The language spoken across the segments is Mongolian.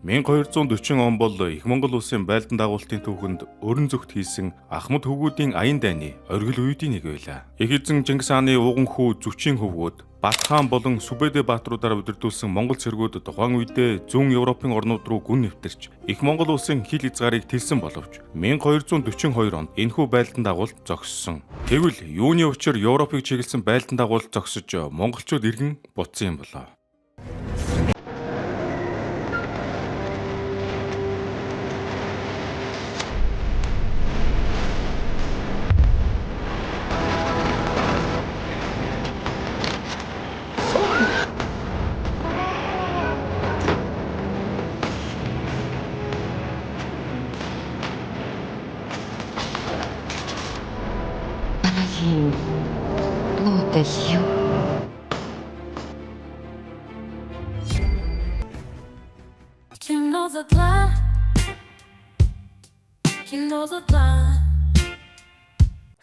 1240 он бол их Монгол улсын байлдан дагуултын түүхэнд өрн зүгт хийсэн Ахмад хөвгүүдийн аян дайны оргил үеийн нэг байлаа. Их эзэн Чингис хааны ууган хүү Зүчийн хөвгүүд Бат хаан болон Сүбэдэ баатруудаар удирдуулсан Монгол цэргүүд тухайн үедээ зүүн Европын орнууд руу гүн нэвтэрч их Монгол улсын хил хязгаарыг тэлсэн боловч 1242 онд энэхүү байлдан дагуулт зогссон. Тэгвэл юуны учир Европыг чиглэсэн байлдан дагуулт зогсож монголчууд иргэн буцсан юм болоо.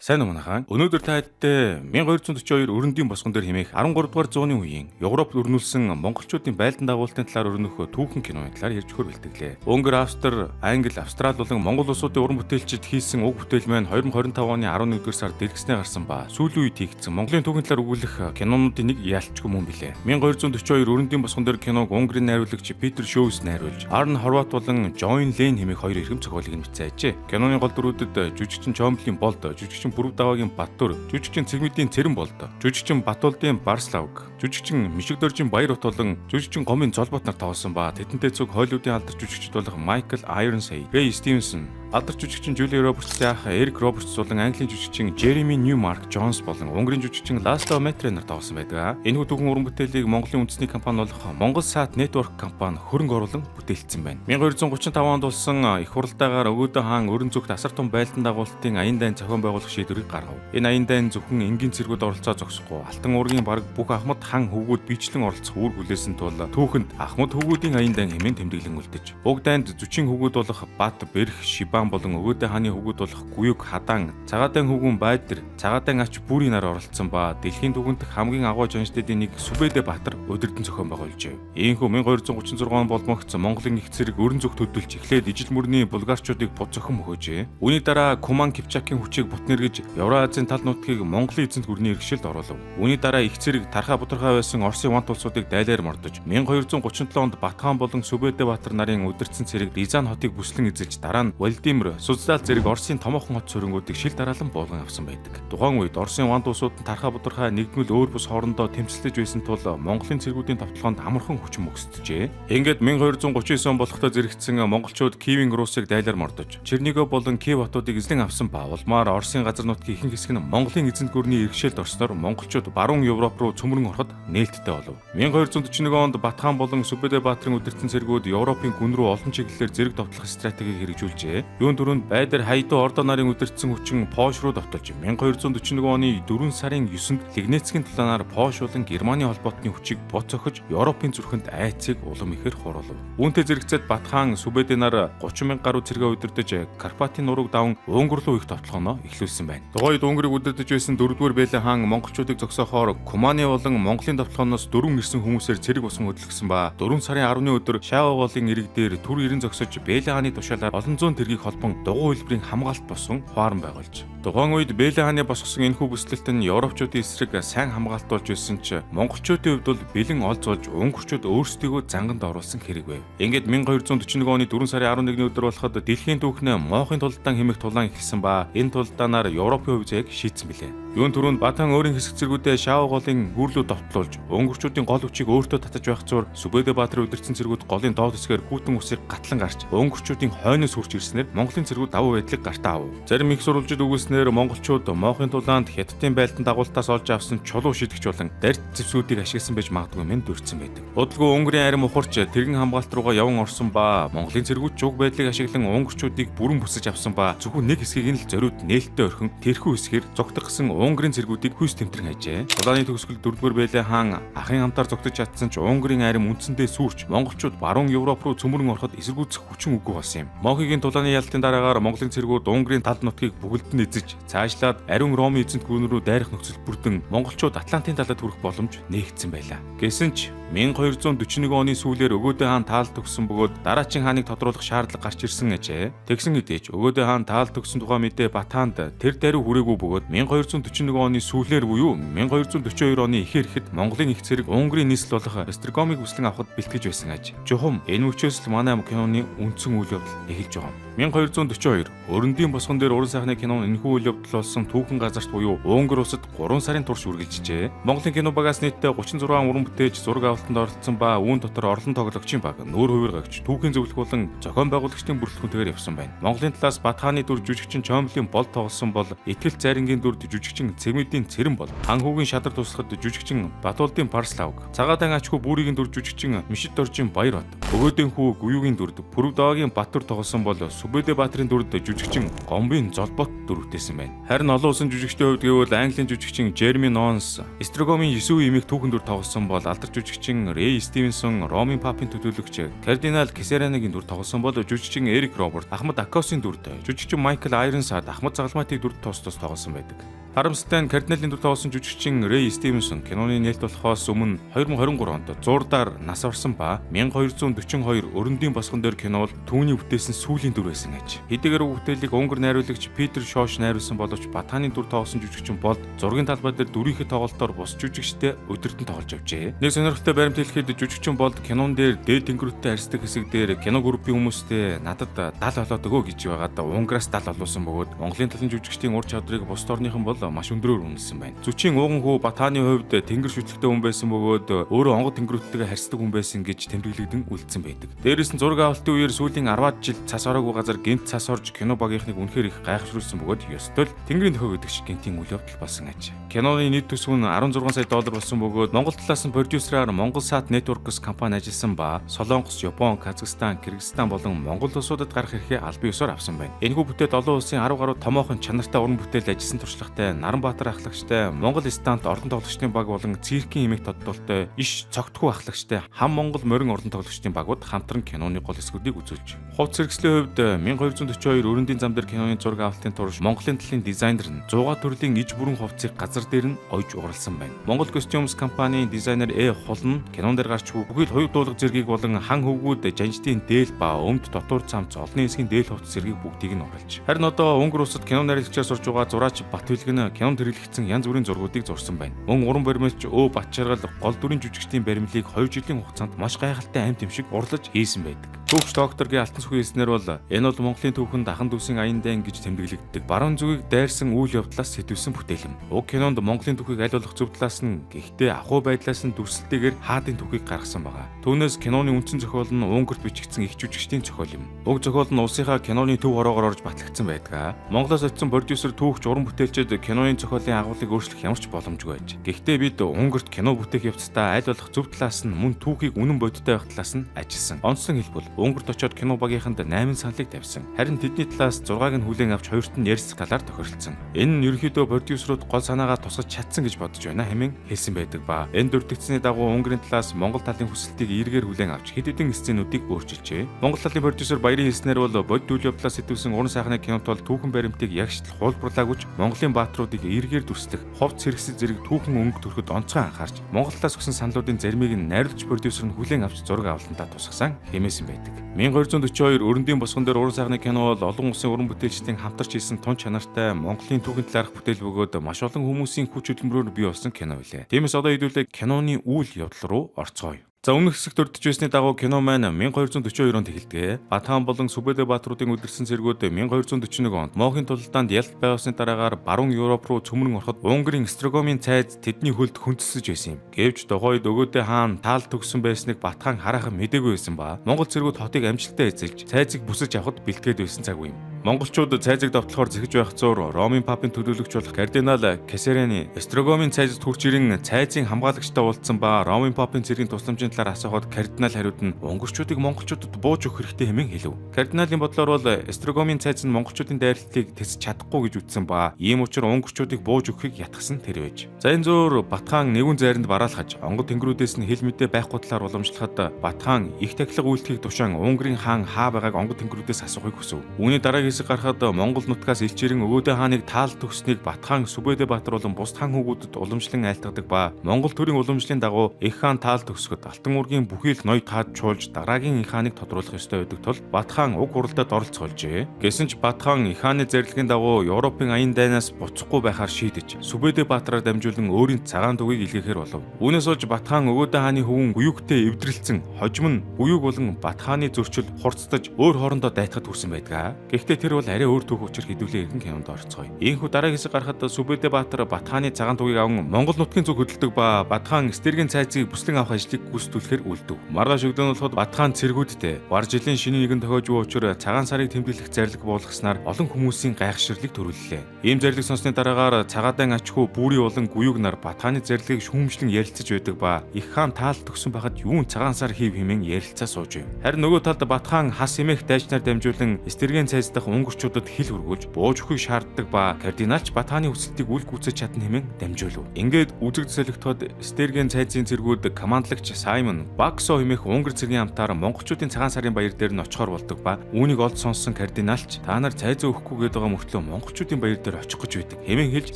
Сайн уу манайхаа. Өнөөдөр та хэдтэй 1242 өрөндийн босгон дээр хэмээх 13 дугаар зууны үеийн Европт өрнүүлсэн монголчуудын байлдан дагуултын талаар өрнөх түүхэн киноны талаар ярьж хөрвөлдөглээ. Өнгөр, Австри, Англи, Австрал болон Монгол улсуудын уран бүтээлчид хийсэн уг бүтээл маань 2025 оны 11-р сард дэлгэснээр гарсан ба сүүлийн үед хийгдсэн Монголын түүхийн талаар өгүүлэх кинонуудын нэг яалтчгүй мөн билээ. 1242 өрөндийн босгон дээр киног Унгарын найруулагч Питер Шоус найруулж, Арн Хорват болон Жойн Лейн хэмээх хоёр эрхэм зохиолыг нь бичээжээ. Киноны гол дүрүүдэд жүжигчин Чомблийн Болд, жүжигчин Бүрв Даваагийн Баттүр, жүжигчин Цэгмэдийн Цэрэн Болд, жүжигчин Батуулдын Барславг, жүжигчин Мишигдөржин Баяр Утолон, жүжигчин Гомын Золбот нар тоглосон ба тэдэнтэй цуг Холливуудын алдарч жүжигчид болох Майкл Айронсей, Рэй Стивенсон, алдарч жүжигчин Жюли Робертс яах, Эрик Робертс болон Английн жүжигчин Жереми Ньюмарк Джонс болон Унгарын жүжигчин Ласло Метре нар тоглосон байдаг. Энэхүү түүхэн уран бүтээлийг Монголын үндэсний компани болох Монгол Сат Network компани хөрөнгө оруулан бүтээлцсэн байна. 1235 онд болсон их хуралдаагаар Өгөөдөө хаан өрн зүгт асар том байлдан дагуултын аян дайн зохион байгуулах шийдвэрийг гаргав. Энэ аян дайн зөвхөн энгийн цэргүүд оролцоо зогсохгүй, Алтан уургийн бараг бүх Ахмад хаан хөвгүүд бичлэн оролцох үүрэг хүлээсэн тул түүхэнд Ахмад хөвгүүдийн аян дайн хэмээн тэмдэглэн үлдэж, уг дайнд Зүчийн хөвгүүд болох Бат, Бэрх, Шибан болон Өгөөдөө хааны хөвгүүд болох Гүйг, Хадаан, Цагаатайн хөвгүүн Байдэр, Цагаатайн ач Бүрийн нар оролцсон ба дэлхийн түүхэнд хамгийн агуу жаншдын нэг Сүбэдэ Баатар удирдан зохион байгуулжээ. Ийхүү 1236 он болмогц Монголын их цэрэг өрн зүгт хөдөлж эхлээд ижил мөрний булгарчуудыг бод зохион өгөөжээ. Үүний дараа Куман Кипчакийн хүчийг бутнэргэж Евразийн тал нутгийг Монголын эзэнт гүрний иргэшилд оруулав. Үүний дараа их цэрэг тархаа бутархай байсан Оросын вант улсуудыг дайлаар мордож 1237 онд Батхан болон Сүбэдэ Баатар нарын удирдсан цэрэг Рязань хотыг бүслэн эзэлж дараа нь Владимир Суздал зэрэг Оросын томоохон хот суурьнгуудыг шил дараалан буулган авсан байдаг. Тухайн үед Оросын вант улсууд нь тархаа бутархай нэгдмэл өөр бус хоорондоо тэмцэлдэж байсан тул Монголын цэргүүдийн товтлогоонд амархан хүчин мөксдөжээ. Ингээд 1239 он болохдоо зэрэгцсэн монголчууд Киевийн Русыг дайлаар мордож, Чернигов болон Киев хотуудыг эзлэн авсан ба улмаар Оросын газар нутгийн ихэнх хэсэг нь Монголын эзэнт гүрний иргэшээлд орсноор монголчууд баруун Европ руу цөмрөн ороход нээлттэй болов. 1241 онд Батхан болон Сүбэдэ Баатрын удирдсан цэргүүд Европын гүн рүү олон чиглэлээр зэрэг товтлох стратегийг хэрэгжүүлжээ. Юун түрүүнд Байдар Хайдуу Ордо нарын удирдсан хүчин Польш руу давталж 1241 оны 4 сарын 9-нд Лигнецкийн тулаанаар Польш болон Германы холбоотны хүчийг бот цохиж Европын зүрхэнд айцыг улам ихээр хуруулав. Үүнтэй зэрэгцээд Батхан Сүбэдэ нар 30,000 гаруй цэргээ удирдах Карпатын нурууг даван Унгар руу их товтлогоноо эхлүүлсэн байна. Тухайд Унгарыг удирдах байсан 4-р Бэлэн хаан монголчуудыг зогсоохоор Куманы болон Монголын товтлогоноос дөрвөн ирсэн хүмүүсээр цэрэг босгон хөдөлгсөн ба 4 сарын 10-ны өдөр Шаава голын ирэг дээр түр ирэн зогсож Бэлэн хааны тушаалаар олон зуун тэргийг холбон дугуй хэлбэрийн хамгаалт босгон хуаран байгуулж. Тухайн үед Бэлэн хааны босгосон энэхүү бүслэлт нь Европчуудын эсрэг сайн хамгаалтуулж байсан ч монголчуудын хувьд бол бэлэн олж болж унгарчууд өөрсдийгөө занганд оруулсан хэрэг байв. Ингээд 1241 оны 4 сарын 11-ний өдөр болоход дэлхийн түүхнээ Моохын тулдаан хэмээх тулаан эхэлсэн ба энэ тулдаанаар Европын хувь зээг шийдсэн билээ. Юун түрүүнд Батхан өөрийн хэсэг зэргүүдээ Шаава голын гүрлүү довтлуулж, унгарчуудын гол хүчийг өөртөө татаж байх зуур Сүбэдэ Баатрын удирдсан цэргүүд голын доод хэсгээр гүйтэн усыг гатлан гарч, унгарчуудын хойноос хурж ирснээр Монголын цэргүүд давуу байдлыг гартаа авав. Зарим их сурвалжид үгүйснээр монголчууд Моохын тулаанд Хятадын байлдан дагуултаас олж авсан чулуу шидэгч болон дард зэвсүүдийг ашигласан байж магадгүй мэн дүрцэн байдаг. Удалгүй Унгарын арим ухарч тэргэн хамгаалт руугаа яван орсон ба Монголын цэргүүд чуг байдлыг ашиглан унгарчуудыг бүрэн бүсэж авсан ба зөвхөн нэг хэсгийг нь л зориуд нээлттэй орхин тэрхүү хэсгээр зогтгосон Унгарын цэргүүдийг хүс тэмтрэн хайжээ. Улааны төгсгөл 4-р Бэлэн хаан ахын хамтаар зогтож чадсан ч Унгарын арим үндсэндээ сүрч монголчууд баруун Европ руу цөмрөн ороход эсэргүүцэх хүчин үгүй болсон юм. Монголын тулааны ялтын дараагаар Монголын цэргүүд Унгарын тал нутгийг бүгдд нь эзэж цаашлаад ариун Ромын эзэнт гүрэн рүү дайрах нөхцөл бүрдэн монголчууд Атлантын талд хүрэх боломж нээгдсэн байлаа. Гэсэн ч 1241 оны сүүлээр Өгөөдөө хаан таалт өгсөн бөгөөд дараачин хааныг тодруулах шаардлага гарч ирсэн ажээ. Тэгсэн хэдий ч Өгөөдөө хаан таалт өгсөн тухай мэдээ Бат хаанд тэр даруй хүрээгүй бөгөөд 1241 оны сүүлээр буюу 1242 оны ихэр ихэд Монголын их зэрэг Унгарын нийслэл болох Эстрогомыг хүслэн авахд бэлтгэж байсан аж. Жухам энэ мөчөөс л манай киноны үндсэн үйл явдал эхэлж байгаа юм. 1242 Өрөндийн босгон дээр уран сайхны кинон энэхүү үйл явдал болсон түүхэн газарт буюу Унгар улсад 3 сарын турш үргэлжжээ. Монголын кино багаас нийтдээ 36 уран бүтээж зураг авалтанд оролцсон ба үүн дотор орлон тоглогчийн баг, нүүр хувиргагч, түүхийн зөвлөх болон зохион байгуулагчдын бүрэлдэхүүнтэйгээр явсан байна. Монголын талаас Бат хааны дүр жүжигчин Чомлын бол тоглосон бол Итгэл Зайрангийн дүрд жүжигчин Цэмэдийн Цэрэн бол хан хүүгийн шадар туслахад жүжигчин Батуулдын Парславг, Цагаадан ачхүү бүрийн дүр жүжигчин Мишит Доржин Баярбат, Өгөөдийн хүү Гүюгийн дүрд Пүрэв Доогийн Батүр тоглосон бол Сүбэдэ Баатрин дүрд жүжигчин Гомбын Золбот дүрвтэйсэн байна. Харин олон улсын жүжигчдийн хувьд гэвэл Английн жүжигчин Жерми Нонс, Эстрогомын 9 эмээх түүхэн дүр тоглосон бол алдар жүжигчин Рэй Стивенсон, Ромын Папын төлөөлөгч Кардинал Кесараныгийн дүр тоглосон бол жүжигчин Эрик Роберт, Ахмад Акосын дүрд, жүжигчин Майкл Айронсад, Ахмад Загалмайтыг дүрд тус тоглосон байдаг. Харамсалтай нь Кардиналын дүр тоглосон жүжигчин Рэй Стивенсон киноны нээлт болохоос өмнө 2023 онд зурдаар нас орсон ба 1242 Өрөндийн босгон дээр кино бол түүний бүтээсэн сүүлийн дүр байсан аж. Хэдийгээр бүтээлийг Унгар найруулагч Питер Шош найруулсан боловч Бат хааны дүр тоглосон жүжигчин бол зургийн талбай дээр дүрийнхээ тоглолтоор бус жүжигчтэй өдөртөн тоглож авчээ. Нэг сонирхолтой баримт хэлэхэд жүжигчин бол кинон дээр дээд тэнгэрүүдтэй харьцдаг хэсэг дээр кино группийн хүмүүстэй надад дал болоод өгөө гэж байгаад Унгараас дал олуулсан бөгөөд Монголын талын жүжигчдийн ур чадварыг бусд орныхан бол маш өндрөөр үнэлсэн байна. Зүчийн ууган хүү Бат хааны хувьд тэнгэр шүтлэгтэй хүн байсан бөгөөд өөрөө онгод тэнгэрүүдтэйгээ харьцдаг хүн байсан гэж тэмдэглэгдэн үлдсэн байдаг. Дээрээс нь зураг авалтын үеэр сүүлийн 10-аад жил цас ороогүй газар гинт цас орж кино багийнхныг үнэхээр их гайхшруулсан бөгөөд ёстой л тэнгэрийн төхөө гэдэг шиг гинтийн үйл явдал болсон аж. Киноны нийт төсөв нь 16 сая доллар болсон бөгөөд Монгол талаас нь продюсераар Монголсат Networks компани ажилласан ба Солонгос, Япон, Казахстан, Кыргызстан болон Монгол улсуудад гарах эрхээ албан ёсоор авсан байна. Энэхүү бүтээлд олон улсын 10 гаруй томоохон чанартай уран бүтээл ажилласан туршлагатай Наранбаатар ахлагчтай, Монгол стант ордон тоглогчдын баг болон циркийн эмээх тодтолтой иш цогтхүү ахлагчтай хам Монгол морин ордон тоглогчдын багууд хамтран киноны гол хэсгүүдийг үзүүлж. Хувц зэрэгслийн хувьд 1242 Өрөндийн зам дээр киноны зураг авалтын турш Монголын талын дизайнер нь 100 төрлийн иж бүрэн хувцсыг газар дээр нь ойж угарлсан байна. Монгол Costumes компанийн дизайнер Хул нь кинон дээр гарч буй бүхэл хоёуд дуулах зэргийг болон хан хөвгүүд жанждын дээл ба өмд дотуур цамц олонний хэсгийн дээл хувцс зэргийг бүгдийг нь угарлж. Харин одоо Унгар улсад кино найруулагчаар сурж байгаа зураач Бат Билгэн кинонд хэрэглэгдсэн янз бүрийн зургуудыг зурсан байна. Мөн уран баримтч Бат Жаргал гол дүрийн жүжигчдийн баримлыг 2 жилийн хугацаанд маш гайхалтай амт юм шиг урлаж хийсэн байдаг. Түүхч докторгийн алтан сүхийн эснэр бол энэ бол Монголын түүхэнд ахан дүүсийн аян дайн гэж тэмдэглэгддэг. Баруун зүгийг дайрсан үйл явдлаас сэтвэлсэн бүтээл юм. Уг кинонд Монголын түүхийг аль болох зөв талаас нь гэхдээ ахуй байдлаас нь дүрслэлтэйгээр хаадын түүхийг гаргасан байгаа. Түүнээс киноны үндсэн зохиол нь Унгарт бичигдсэн их жүжигчдийн зохиол юм. Уг зохиол нь улсынхаа киноны төв хороогоор орж батлагдсан байдаг. Монголоос очсон продюсер түүхч уран бүтээлчид киноны зохиолын агуулгыг өөрчлөх ямар ч боломжгүй байж. Гэхдээ бид Унгарт кино бүтээх явцдаа аль болох зөв талаас нь мөн түүхийг үнэн бодиттой байх талаас нь ажилласан. Онцлог хэлбэл Унгарт очоод кино багийнханд 8 саналыг тавьсан. Харин тэдний талаас 6-ыг нь хүлээн авч 2-т нь ярьцлах талаар тохиролцсон. Энэ нь ерөнхийдөө продюсерууд гол санаагаа тусгаж чадсан гэж бодож байна хэмээн хэлсэн байдаг ба энэ дүрдэгцсний дагуу Унгарын талаас Монгол талын хүсэлтийг эргээр хүлээн авч хэд хэдэн сценүүдийг өөрчилжээ. Монгол талын продюсер Баярын хэлснээр бол бодит үйл явдлаас сэтвүүлсэн уран сайхны кинот бол түүхэн баримтыг ягштал хуулбарлаагүйч Монголын баатруудыг эргээр дүрслэх ховц хэрэгсэл зэрэг түүхэн өнгө төрөхөд онцгой анхаарч Монгол талаас өгсөн саналуудын заримыг нь найруулагч продюсер нь хүлээн авч зураг авалтандаа тусгасан хэмээсэн байдаг. 1242 Өрөндийн босгон дээр уран сайхны кино бол олон улсын уран бүтээлчдийн хамтарч хийсэн тун чанартай Монголын түүхийн талаарх бүтээл бөгөөд маш олон хүмүүсийн хүч хөдөлмөрөөр бий болсон кино билээ. Тиймээс одоо хэдүүлээ киноны үйл явдал руу орцгоё. За өмнөх хэсэгт өрдөж байсны дагуу кино маань 1242 онд эхэлдэг. Бат хаан болон Сүбэдэ Баатруудын үдирсэн цэргүүд 1241 онд Мохийн тулалдаанд ялалт байгуулсны дараагаар баруун Европ руу цөмрөн ороход Унгарын Эстрогомын цайз тэдний хөлд хөндөсөж байсан юм. Гэвч тухайд Өгөөдөө хаан таал төгсөн байсныг Бат хаан хараахан мэдээгүй байсан ба Монгол цэргүүд хотыг амжилттай эзэлж цайзыг бүсэж авахд бэлтгээд байсан цаг үе юм. Монголчууд цайзыг давтлахаар зэхэж байх зуур Ромын папын төлөөлөгч болох Кардинал Кесараны Эстрогомын цайзд хурж ирэн цайзын хамгаалагчтай уулзсан ба Ромын папын цэргийн тусламжийн талаар асуухад кардинал хариуд нь унгарчуудыг монголчуудад бууж өгөх хэрэгтэй хэмээн хэлв. Кардиналын бодлоор бол Эстрогомын цайз нь монголчуудын дайралтыг тэсэж чадахгүй гэж үзсэн ба ийм учраас унгарчуудыг бууж өгөхийг ятгсан тэр байж. За энэ зуур Бат хаан нэгүн зайранд бараалхаж онгод тэнгэрүүдээс нь хэл мэдээ байхгүй талаар уламжлахад Бат хаан их тахилга үйлдэхийг тушаан Унгарын хаан хаа байгааг онгод тэнгэрүүдээс асуухыг хүсв. Үүний дараагийн хэсэг гарахад Монгол нутгаас элчээрэн Өвөөдөө хааныг таалд төгснгийг Батхан Сүбэдэ Баатар болон бус хаан хүүгүүдэд уламжлан айлтгадаг ба Монгол төрийн уламжлалын дагуу их хаан таалд төгсгөд Алтан уургийн бүхий л ноёд таад чуулж дараагийн их хааныг тодруулах ёстой байдаг тул Батхан уг хуралдад оролцоолжээ. Гэсэн ч Батхан их хааны зарилгын дагуу Европын аян дайнаас буцахгүй байхаар шийдэж Сүбэдэ Баатараар дамжуулан өөрийн цагаан тугийг илгээхээр болов. Үүнээс болж Батхан Өвөөдөө хааны хөвөн буюугтэй эвдрэлцэн хожим нь буюуг болон Батханы зөрчил хурцтаж өөр хоорондоо дайтахад хүрсэн байдаг. Гэхдээ тэр бол арай өөр түүх учир хэдүүлээ иргэн кинонд орцгоё. Ийхүү дараагийн хэсэг гарахад Сүбэдэ Баатар Батханы цагаан тугийг аван Монгол нутгийн зүг хөдөлдөг ба Батхан стержийн цайзыг бүслэн авах ажлыг гүйцэтгүүлэхээр үлдэв. Маргааш өглөө нь болоход Батхан цэргүүдтэй бар жилийн шинэ нэгэн тохиож буй учир цагаан сарыг тэмдэглэх зарлиг буулгаснаар олон хүмүүсийн гайхширлыг төрүүллээ. Ийм зарлиг сонссны дараагаар цагаадан ачхүү бүрий болон гуюг нар Батханы зарлигийг шүүмжлэн ярилцаж байдаг ба их хаан таалд төгсөн байхад юун цагаан сар хийв хэмээн ярилцаа сууж байв. Харин нөгөө талд Батхан хас эмээх дайчнаар дамжуулан стержийн цайз дахь унгарчуудад хил хөргүүлж бууж өгөхийг шаарддаг ба кардиналч Батханы хүсэлтийг үл гүйцэж чадна хэмээн дамжуулв. Ингээд үзэгд солигдоход стержийн цайзын цэргүүд командлагч Саймон Баксо хэмээх Унгар цэргийн амтаар монголчуудын цагаан сарын баяр дээр нь очихоор болдог ба үүнийг олд сонссон кардиналч та нар цайз өгөхгүй гээд байгаа мөртлөө монголчуудын баяр дээр очих гэж байдаг хэмээн хэлж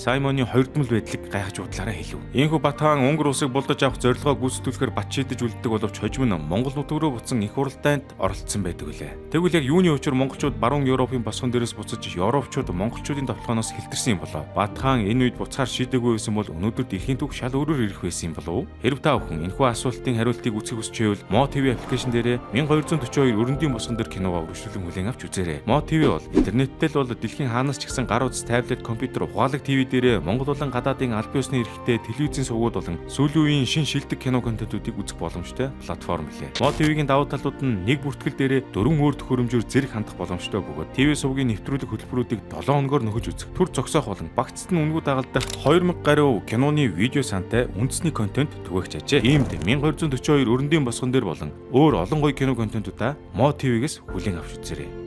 Саймоны хоёрдмол байдлыг гайхаж удлаараа хэлв. Ийхүү Батхан Унгар улсыг булдаж авах зорилгоо гүйцэтгүүлэхээр бат шийдэж үлддэг боловч хожим нь Монгол нутг руу буцсан их хуралдаанд оролцсон байдаг үлээ. Тэгвэл яг юуны учир монголчууд баруун Европын босгон дээрээс буцаж европчууд монголчуудын тоглооноос хилтэрсэн юм болоо. Батхан энэ үед буцаар шийдэггүй байсан бол өнөөдөр дэлхийн түүх шал өөрөөр ирэх байсан юм болов уу? Хэрв та бүхэн энэхүү асуултын хариултыг үзэх хүсч байвал Mo TV аппликейшн дээрээ 1242 өрөндийн босгон дээр киногоо үргэлжлүүлэн хүлээн авч үзээрэй. Mo TV бол интернеттэй л бол дэлхийн хаанаас ч гэсэн гар утас, таблет, компьютер, ухаалаг ТV дээрээ Монгол болон гадаадын аль биесны эрхтэй телевизийн сувгууд болон сүүлийн үеийн шин шилдэг кино контентуудыг үзэх боломжтой платформ лээ. Mo TV-гийн давуу талууд нь нэг бүртгэл дээрээ 4 өөр төхөөрөмжөөр зэрэг хандах боломжтой бөгөөд ТV сувгийн нэвтрүүлэг хөтөлбөрүүдийг 7 хоногоор нөхөж үзэх, төр зогсоох болон багцд нь үнгүй дагалдах 2000 гаруй киноны видео сантай үндэсний контент түгээгч ажээ. Иймд 1242 өрөндийн босгон дээр болон өөр олон гоё кино контентуудаа Mo TV-гээс хүлээн авч үзээрэй.